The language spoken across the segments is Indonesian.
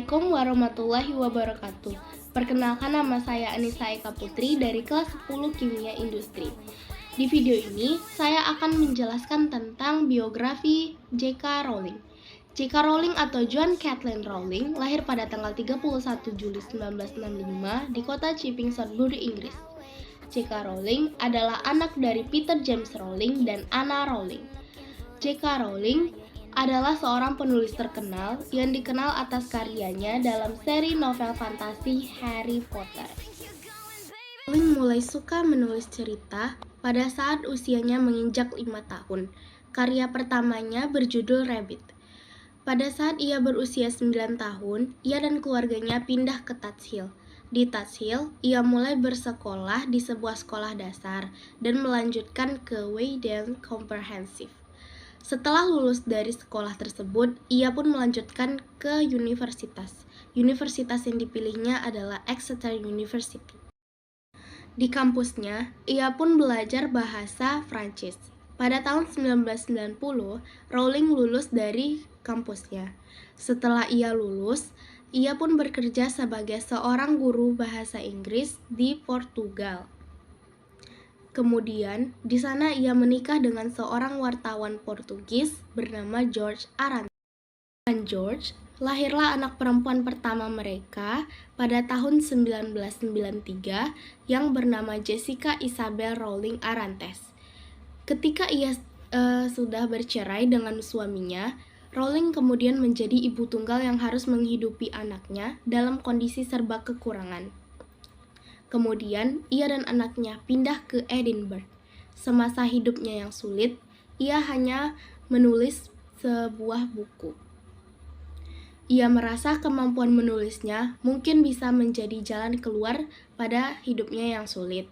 Assalamualaikum warahmatullahi wabarakatuh. Perkenalkan, nama saya Anissa Eka Putri dari kelas 10 Kimia Industri. Di video ini, saya akan menjelaskan tentang biografi J.K. Rowling. J.K. Rowling atau Joanne Kathleen Rowling lahir pada tanggal 31 Juli 1965 di kota Chipping, Sudbury, Inggris. J.K. Rowling adalah anak dari Peter James Rowling dan Anna Rowling. J.K. Rowling adalah seorang penulis terkenal yang dikenal atas karyanya dalam seri novel fantasi Harry Potter. Rowling mulai suka menulis cerita pada saat usianya menginjak 5 tahun. Karya pertamanya berjudul Rabbit. Pada saat ia berusia 9 tahun, ia dan keluarganya pindah ke Tuts Hill. Di Tuts Hill, ia mulai bersekolah di sebuah sekolah dasar dan melanjutkan ke Weydale Comprehensive. Setelah lulus dari sekolah tersebut, ia pun melanjutkan ke universitas. Universitas yang dipilihnya adalah Exeter University. Di kampusnya, ia pun belajar bahasa Prancis. Pada tahun 1990, Rowling lulus dari kampusnya. Setelah ia lulus, ia pun bekerja sebagai seorang guru bahasa Inggris di Portugal. Kemudian, di sana ia menikah dengan seorang wartawan Portugis bernama George Arantes. Dan George, lahirlah anak perempuan pertama mereka pada tahun 1993 yang bernama Jessica Isabel Rowling Arantes. Ketika ia sudah bercerai dengan suaminya, Rowling kemudian menjadi ibu tunggal yang harus menghidupi anaknya dalam kondisi serba kekurangan. Kemudian, ia dan anaknya pindah ke Edinburgh. Semasa hidupnya yang sulit, ia hanya menulis sebuah buku. Ia merasa kemampuan menulisnya mungkin bisa menjadi jalan keluar pada hidupnya yang sulit.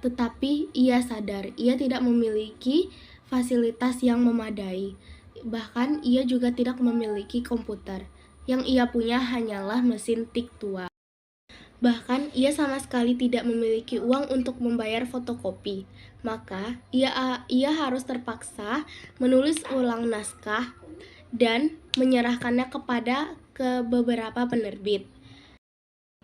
Tetapi ia sadar ia tidak memiliki fasilitas yang memadai. Bahkan ia juga tidak memiliki komputer. Yang ia punya hanyalah mesin tik tua. Bahkan, ia sama sekali tidak memiliki uang untuk membayar fotokopi. Maka, ia harus terpaksa menulis ulang naskah dan menyerahkannya ke beberapa penerbit.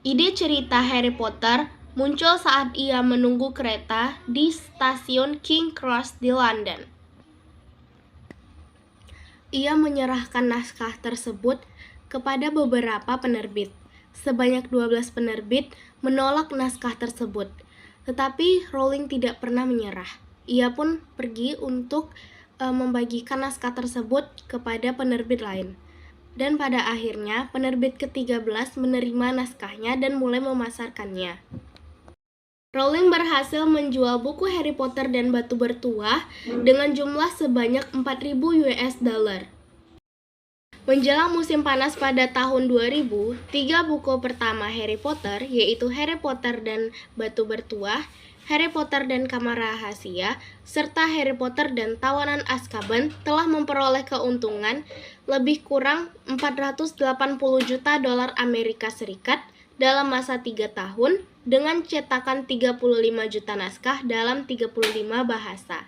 Ide cerita Harry Potter muncul saat ia menunggu kereta di stasiun King Cross di London. Ia menyerahkan naskah tersebut kepada beberapa penerbit. Sebanyak 12 penerbit menolak naskah tersebut, tetapi Rowling tidak pernah menyerah. Ia pun pergi untuk membagikan naskah tersebut kepada penerbit lain. Dan pada akhirnya, penerbit ke-13 menerima naskahnya dan mulai memasarkannya. Rowling berhasil menjual buku Harry Potter dan Batu Bertuah dengan jumlah sebanyak 4.000 US dollar. Menjelang musim panas pada tahun 2000, 3 buku pertama Harry Potter, yaitu Harry Potter dan Batu Bertuah, Harry Potter dan Kamar Rahasia, serta Harry Potter dan Tawanan Azkaban telah memperoleh keuntungan lebih kurang 480 juta dolar Amerika Serikat dalam masa 3 tahun dengan cetakan 35 juta naskah dalam 35 bahasa.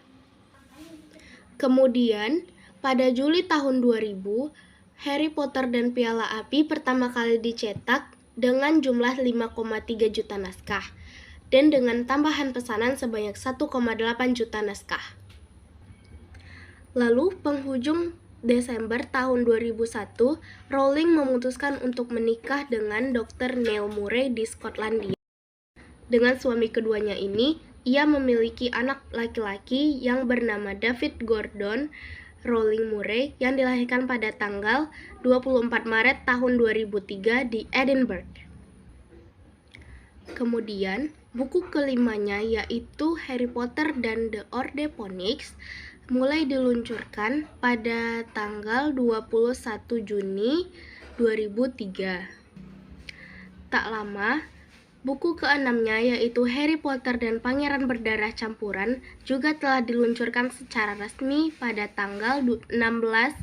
Kemudian, pada Juli tahun 2000, Harry Potter dan Piala Api pertama kali dicetak dengan jumlah 5,3 juta naskah dan dengan tambahan pesanan sebanyak 1,8 juta naskah. Lalu, penghujung Desember tahun 2001, Rowling memutuskan untuk menikah dengan Dr. Neil Murray di Skotlandia. Dengan suami keduanya ini, ia memiliki anak laki-laki yang bernama David Gordon Rowling Murray yang dilahirkan pada tanggal 24 Maret tahun 2003 di Edinburgh. Kemudian, buku kelimanya yaitu Harry Potter dan The Order Phoenix mulai diluncurkan pada tanggal 21 Juni 2003. Tak lama, buku keenamnya yaitu Harry Potter dan Pangeran Berdarah Campuran juga telah diluncurkan secara resmi pada tanggal 16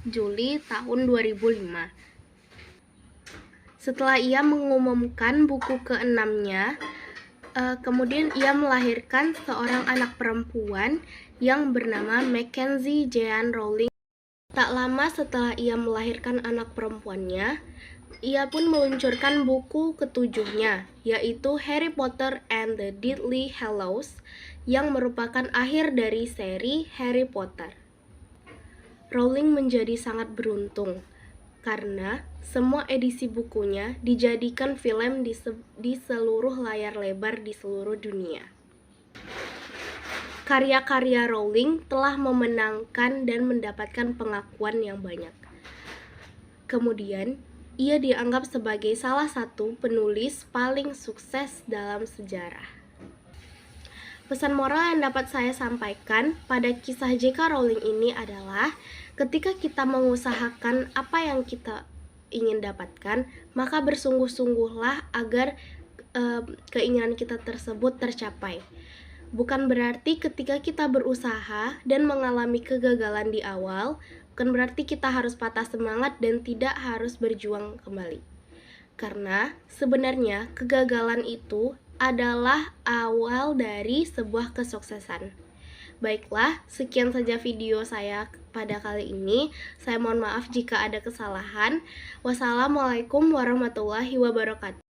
Juli tahun 2005. Setelah ia mengumumkan buku keenamnya, kemudian ia melahirkan seorang anak perempuan yang bernama Mackenzie Jean Rowling. Tak lama setelah ia melahirkan anak perempuannya, ia pun meluncurkan buku ketujuhnya, yaitu Harry Potter and the Deathly Hallows, yang merupakan akhir dari seri Harry Potter. Rowling menjadi sangat beruntung, karena semua edisi bukunya dijadikan film di seluruh layar lebar di seluruh dunia. Karya-karya Rowling telah memenangkan dan mendapatkan pengakuan yang banyak. Kemudian, ia dianggap sebagai salah satu penulis paling sukses dalam sejarah. Pesan moral yang dapat saya sampaikan pada kisah J.K. Rowling ini adalah ketika kita mengusahakan apa yang kita ingin dapatkan, maka bersungguh-sungguhlah agar keinginan kita tersebut tercapai. Bukan berarti ketika kita berusaha dan mengalami kegagalan di awal, bukan berarti kita harus patah semangat dan tidak harus berjuang kembali. Karena sebenarnya kegagalan itu adalah awal dari sebuah kesuksesan. Baiklah, sekian saja video saya pada kali ini. Saya mohon maaf jika ada kesalahan. Wassalamualaikum warahmatullahi wabarakatuh.